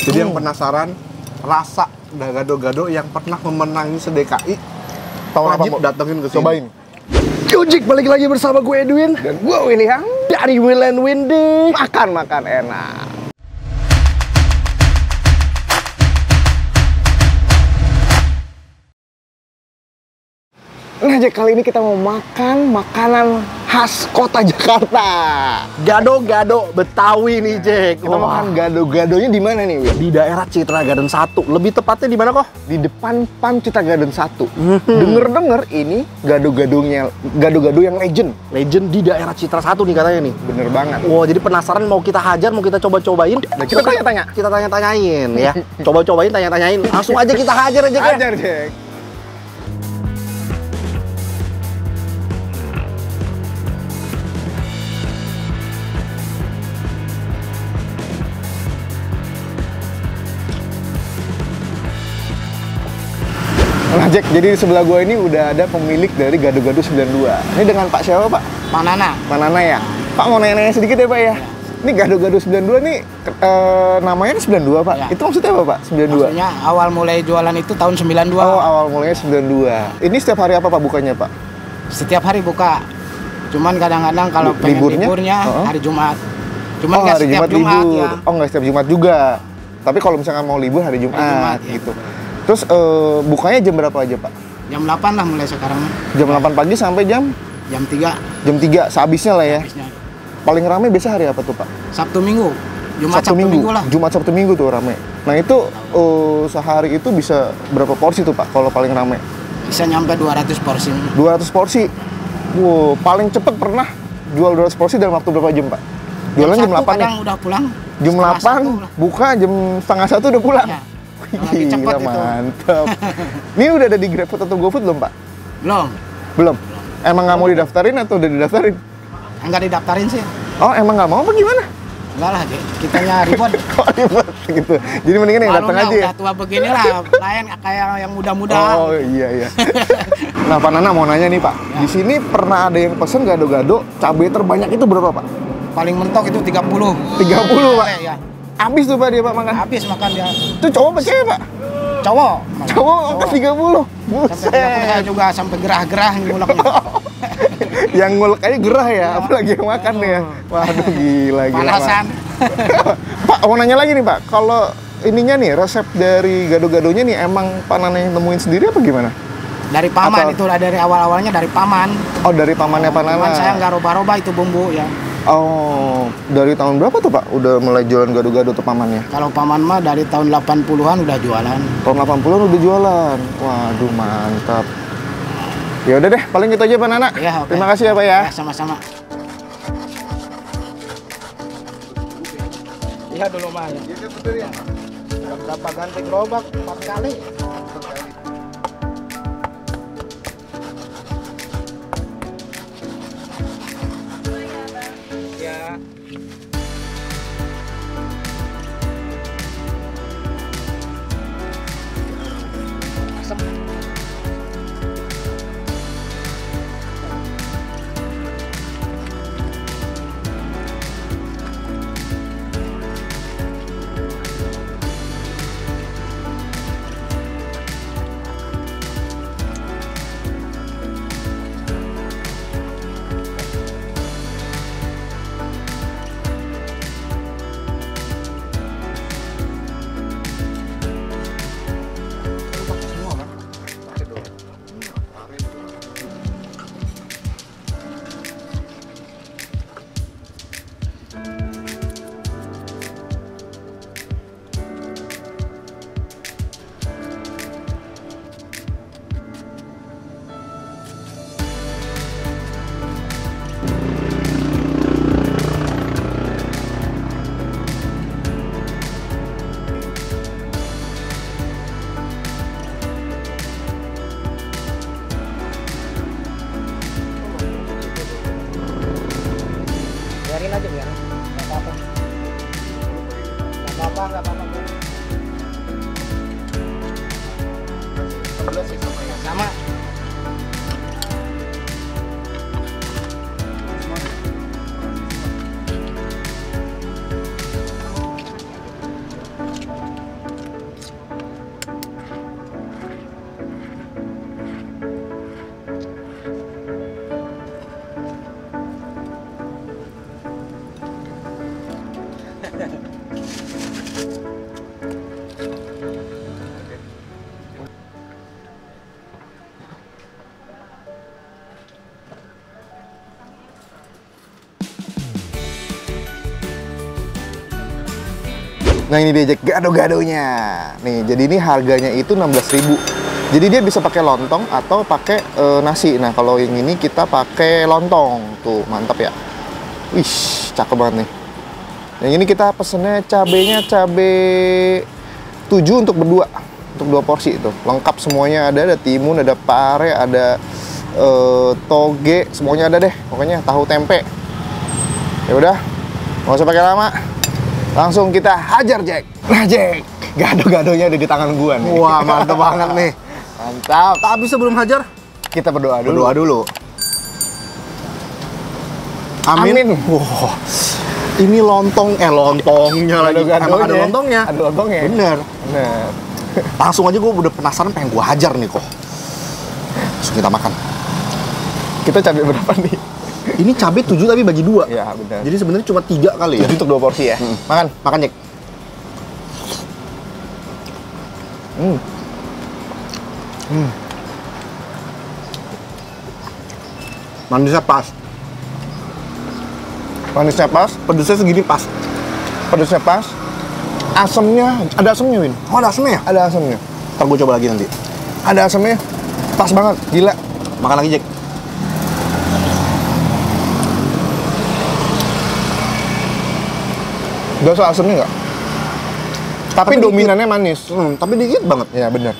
Jadi yang penasaran rasa gado-gado yang pernah memenangi se-DKI, wajib datengin ke sini. Cobain. Yojik, balik lagi bersama gue Edwin Dan gue William dari Will and Windy. makan enak. Nah Jack, kali ini kita mau makan makanan khas kota Jakarta. Gado-gado Betawi nih, Jack. Kita makan gado-gadonya di mana nih, Will? Di daerah Citra Garden 1. Lebih tepatnya di mana kok? Di depan PAM Citra Garden 1. Denger-denger ini gado-gado yang legend. Legend di daerah Citra 1 nih katanya nih. Bener banget. Wow, jadi penasaran mau kita hajar, mau kita coba-cobain. Nah, kita tanya-tanya. Kita tanya-tanyain ya. Coba-cobain, tanya-tanyain. Langsung aja kita hajar aja, Jack. Hajar, Jack. Nah Jack, jadi di sebelah gua ini udah ada pemilik dari Gado-Gado 92. Ini dengan Pak siapa, Pak? Pak Nana. Pak Nana ya? Pak mau nanya-nanya sedikit ya, Pak ya? Ini Gado-Gado 92 nih namanya 92, Pak. Ya. Itu maksudnya apa, Pak? 92? Maksudnya awal mulai jualan itu tahun 92. Oh, awal mulainya 92. Ini setiap hari apa, Pak, bukanya, Pak? Setiap hari buka. Cuman kadang-kadang kalau pengen liburnya hari Jumat. Cuman nggak hari setiap Jumat libur. ya. Oh, nggak setiap Jumat juga. Tapi kalau misalkan mau libur hari Jumat, ya. gitu. Terus bukanya jam berapa aja, Pak? Jam 8 lah mulai sekarang. Jam 8 pagi sampai jam 3. Jam 3 sehabisnya lah ya. Habisnya. Paling rame biasa hari apa tuh, Pak? Sabtu Minggu. Jumat Sabtu Minggu lah. Jumat Sabtu Minggu tuh rame. Nah, itu sehari itu bisa berapa porsi tuh, Pak, kalau paling rame? Bisa nyampe 200 porsi. 200 porsi. Wow, paling cepet pernah jual 200 porsi dalam waktu berapa jam, Pak? Jualan jam 8 kadang nih. udah pulang. Jam 8 buka, jam setengah 1 udah pulang. Ya. Lagi cepet Gila, itu. mantap. Ini udah ada di GrabFood atau GoFood belum, Pak? Belum. Belum. Emang nggak mau didaftarin atau udah didaftarin? Enggak didaftarin sih. Oh, emang nggak mau apa gimana? Enggak lah, kitanya ribet. Kok ribet gitu. Jadi mendingan yang datang aja ya. Udah tua begini lah, lain kayak yang muda-muda. Oh, iya. Nah, Pak Nana mau nanya nih, Pak. Ya. Di sini pernah ada yang pesen gado-gado, cabai terbanyak itu berapa, Pak? Paling mentok itu 30. 30, Pak. Ya. Habis tuh, Pak, dia, Pak, makan. Habis makan dia. Itu cowok apa cewek, Pak? Cowok. Cowok makan 30. Sampai 30 saya Buset. juga sampai gerah-gerah nguleknya. Yang ngulek aja gerah ya, apalagi yang makan ya. Waduh, gila. Panasan. Pak, mau nanya lagi nih, Pak. Kalau ininya nih, resep dari gado-gadonya nih, emang Pak Nana yang nemuin sendiri apa gimana? Dari paman itu lah, dari awal-awalnya dari paman. Oh, dari pamannya Pak Nana. Cuman saya nggak roba-roba itu bumbu ya. Oh, dari tahun berapa tuh, Pak? Udah mulai jualan gado-gado tuh pamannya? Kalau paman mah dari tahun 80-an udah jualan. Tahun 80-an udah jualan. Waduh, mantap. Ya udah deh, paling gitu aja, Pak Nana. Ya, oke. Terima kasih ya, Pak ya. Ya, sama-sama. Iya dulu mah ya. Iya, betul ya. Berapa ganti gerobak? 4 kali. Ya. Asap. Biarin aja, biarin. Nggak apa-apa. Nggak apa-apa. Sama. Nah ini dia Jack, gado-gadonya. Nih, jadi ini harganya itu 16.000. Jadi dia bisa pakai lontong atau pakai nasi. Nah kalau yang ini kita pakai lontong. Tuh, mantap ya. Wih, cakep banget nih. Yang ini kita pesennya cabenya cabe 7 untuk berdua. Untuk 2 porsi itu. Lengkap semuanya ada timun, ada pare, ada toge, semuanya ada deh. Pokoknya tahu tempe. Ya udah, nggak usah pakai lama. Langsung kita hajar Jack. Nah Jack, gado-gadonya ada di tangan gua nih. Wah, mantap banget nih. Mantap. Tapi sebelum hajar, Kita berdoa dulu. berdoa dulu. Amin. Wah, ini lontongnya lagi. Emang ada lontongnya. Ada lontongnya. Bener. Bener. Langsung aja gue udah penasaran, pengen gue hajar nih kok. Langsung kita makan. Kita cabai berapa nih? Ini cabai 7 tapi bagi 2. Ya benar. Jadi sebenarnya cuma 3 kali ya. Jadi untuk 2 porsi ya. Makan, makan Jack. Manisnya pas, Manisnya pas, pedesnya segini pas. pedasnya pas. Asamnya, ada asamnya Win. Oh, ada asemnya ya? Ada asamnya. Ntar gue coba lagi nanti. Ada asamnya. Pas banget, gila. Makan lagi Jack. Berasa asamnya nggak? Tapi Tapi dominannya manis. Tapi dikit banget. Ya benar.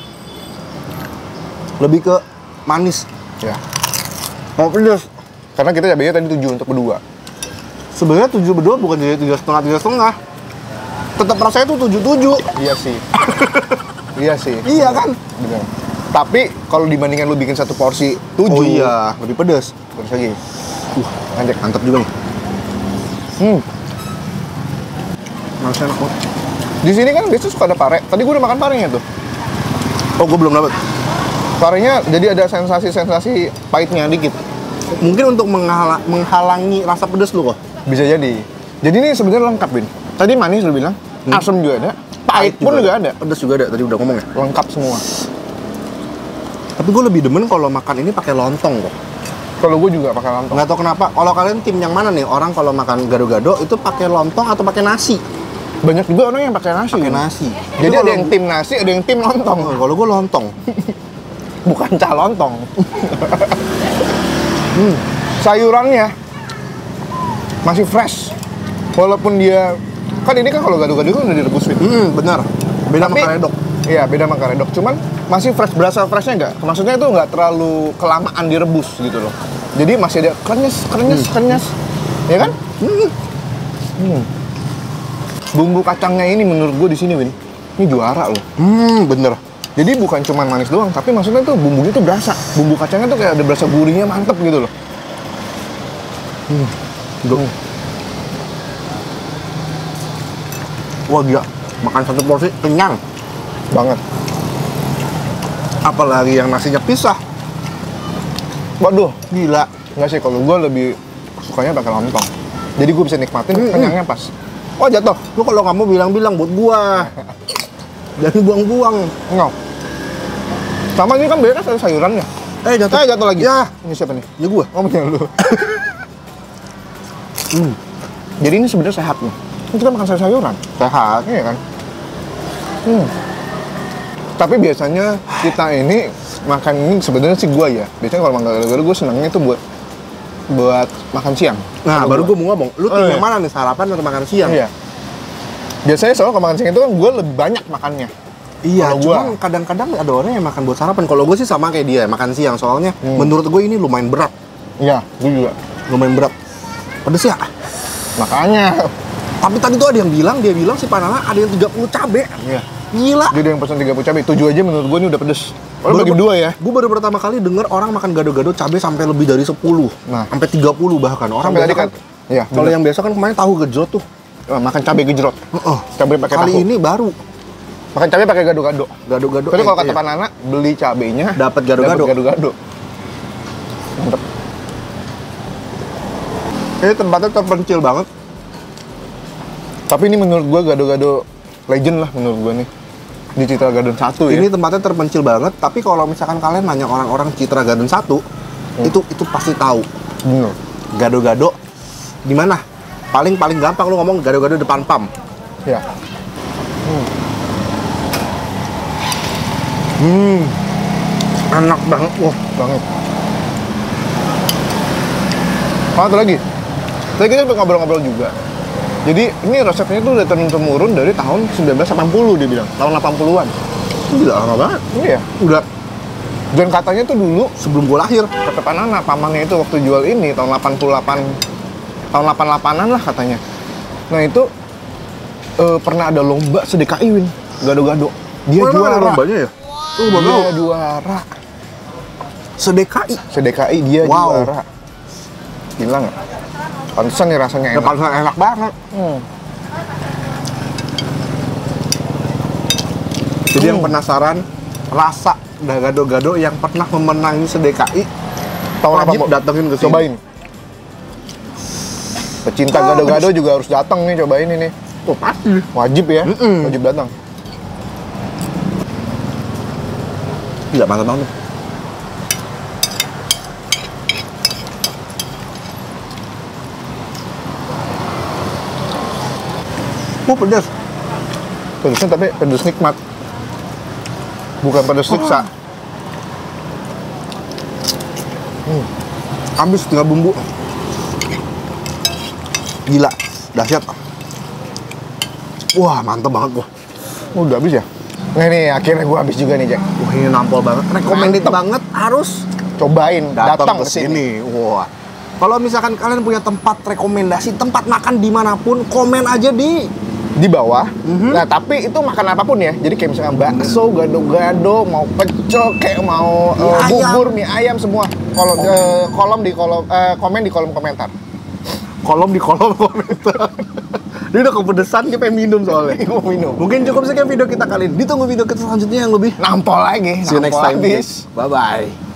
Lebih ke manis. Ya. Mau pedes. Karena kita cabainya tadi 7 untuk berdua. Sebenarnya 7 berdua bukan jadi 3,5. Tetap rasanya tuh 7. Iya sih. Iya sih. Iya kan? Benar. Tapi kalau dibandingkan lu bikin 1 porsi 7. Oh iya, lebih pedes. Terus lagi. Anjek, mantap juga nih. Manisnya enak banget. Di sini kan biasanya suka ada pare. Tadi gue udah makan parenya tuh. Oh, gue belum dapet. Parenya jadi ada sensasi-sensasi pahitnya dikit. Mungkin untuk menghalangi rasa pedes lu kok. Bisa jadi. Jadi ini sebenarnya lengkap, Bin. Tadi manis lu bilang, asam juga ada, pahit pun juga ada. Pedes juga ada, tadi udah ngomong ya. Lengkap semua. Tapi gue lebih demen kalau makan ini pakai lontong kok. Kalau gue juga pakai lontong. Nggak tahu kenapa. Kalau kalian tim yang mana nih? Orang kalau makan gado-gado itu pakai lontong atau pakai nasi? Banyak juga orang yang pakai nasi. Pakai nasi. Jadi Itu ada yang tim nasi, ada yang tim lontong. Kalau gue lontong. Bukan cah lontong. Sayurannya masih fresh. Walaupun dia kan ini kan kalau gado-gado kan udah direbus, Bin. Benar. Beda sama karedok. Iya, beda sama karedok. Cuman masih fresh, berasa freshnya nggak? Maksudnya itu nggak terlalu kelamaan direbus gitu loh. Jadi masih ada krenyes. Ya kan? Bumbu kacangnya ini menurut gue di sini, Win. Ini juara loh. Bener. Jadi bukan cuma manis doang, tapi maksudnya tuh bumbunya tuh berasa. Bumbu kacangnya tuh kayak ada berasa gurihnya, mantep gitu loh. Wah gila, makan 1 porsi kenyang Banget. apalagi yang nasinya pisah. Waduh, Gila. nggak sih, kalau gue lebih sukanya pakai lontong. Jadi gue bisa nikmatin kenyangnya pas. Oh jatuh. Lu kalau kamu bilang-bilang buat gua. Jangan buang-buang. Enggak. Sama ini kan beda ada sayurannya. Jatuh. Jatuh lagi. Ya, Ini siapa nih? ya gua. Oh punya lu. Jadi ini sebenarnya sehat nih. Ini kita makan sayur-sayuran. Sehat. Iya kan? Tapi biasanya kita ini makan ini sebenarnya sih gua ya. Biasanya kalau makan gado-gado gue senangnya tuh buat makan siang. Nah, Kalau baru gua. gua mau ngomong, lu tim iya. yang mana nih, sarapan atau makan siang? Iya. Biasanya soalnya kalau makan siang itu kan gue lebih banyak makannya. Iya, Kalau cuman gua- kadang-kadang ada orang yang makan buat sarapan. Kalau gue sih sama kayak dia, makan siang. Soalnya menurut gue ini lumayan berat. Iya, gue juga. Lumayan berat. Pedes ya? Makanya. Tapi tadi tuh ada yang bilang, dia bilang si Panala ada yang 30 cabe. Iya. Gila. Jadi yang pesan 30 cabai, 7 aja menurut gue ini udah pedes. Kalau bagi berdua ya. Gue baru pertama kali denger orang makan gado-gado cabe sampai lebih dari 10. Nah. Sampai 30 bahkan. Orang Sampai biasa tadi kan. Iya. Kalau yang biasa kan kemarin tahu gejrot tuh. Makan cabai gejrot. Cabai pakai Kali tahu. ini baru Makan cabai pakai gado-gado. gado-gado. Tapi kalau kata iya. Pak Nana, beli cabainya Dapat gado-gado. dapat gado-gado. Mantep. Ini tempatnya terpencil banget. Tapi ini menurut gua gado-gado legend lah menurut gua nih. Di Citra Garden 1 ya. Ini tempatnya terpencil banget, tapi kalau misalkan kalian nanya orang-orang Citra Garden 1, itu pasti tahu. Bener. Gado-gado di mana? Paling gampang lu ngomong gado-gado depan PAM. Ya. Enak banget. Wah, Banget. Ada lagi. Tadi kita ngobrol-ngobrol juga. Jadi ini resepnya tuh udah turun-temurun dari tahun 1980 dia bilang, tahun 80-an. gila lama banget. Iya. Udah. Dan katanya tuh dulu Sebelum gua lahir. kata Panana, pamannya itu waktu jual ini tahun 88, tahun 88-an lah katanya. Nah itu pernah ada lomba se-DKI, Win, gado-gado. Dia Oh, emang juara. ada lombanya ya? Dia juara. Se-DKI. Se-DKI dia Wow. juara. Gila nggak? Pantesan nih rasanya enak. Depan enak banget. Jadi yang penasaran rasa gado-gado yang pernah memenangi se-DKI wajib datengin ke sini. Cobain. Pecinta gado-gado juga harus datang nih, cobain ini. Oh, pasti. Wajib ya, wajib datang. Gila mantap banget. Oh, pedas. Pedasnya tapi pedas nikmat. Bukan pedas siksa. Habis tinggal bumbu. Gila, dahsyat. Wah, mantap banget gua. Udah habis ya? Nah nih, akhirnya gua habis juga nih, Jack. Wah, ini nampol banget. Recommended Mantap. banget, harus Cobain, datang ke sini. Wah. Kalau misalkan kalian punya tempat rekomendasi, tempat makan dimanapun, komen aja Di bawah. Nah, tapi itu makan apapun ya. Jadi kayak misalkan bakso, gado-gado, mau pecel, kayak mau bubur, mie ayam semua. Kalau komen di kolom komentar. kolom di kolom komentar. Dia udah kepedesan, dia pengen minum soalnya. Mau minum. Mungkin cukup sekian video kita kali ini. Ditunggu video kita selanjutnya yang lebih Nampol lagi. See you next nampol time. habis. Bye-bye.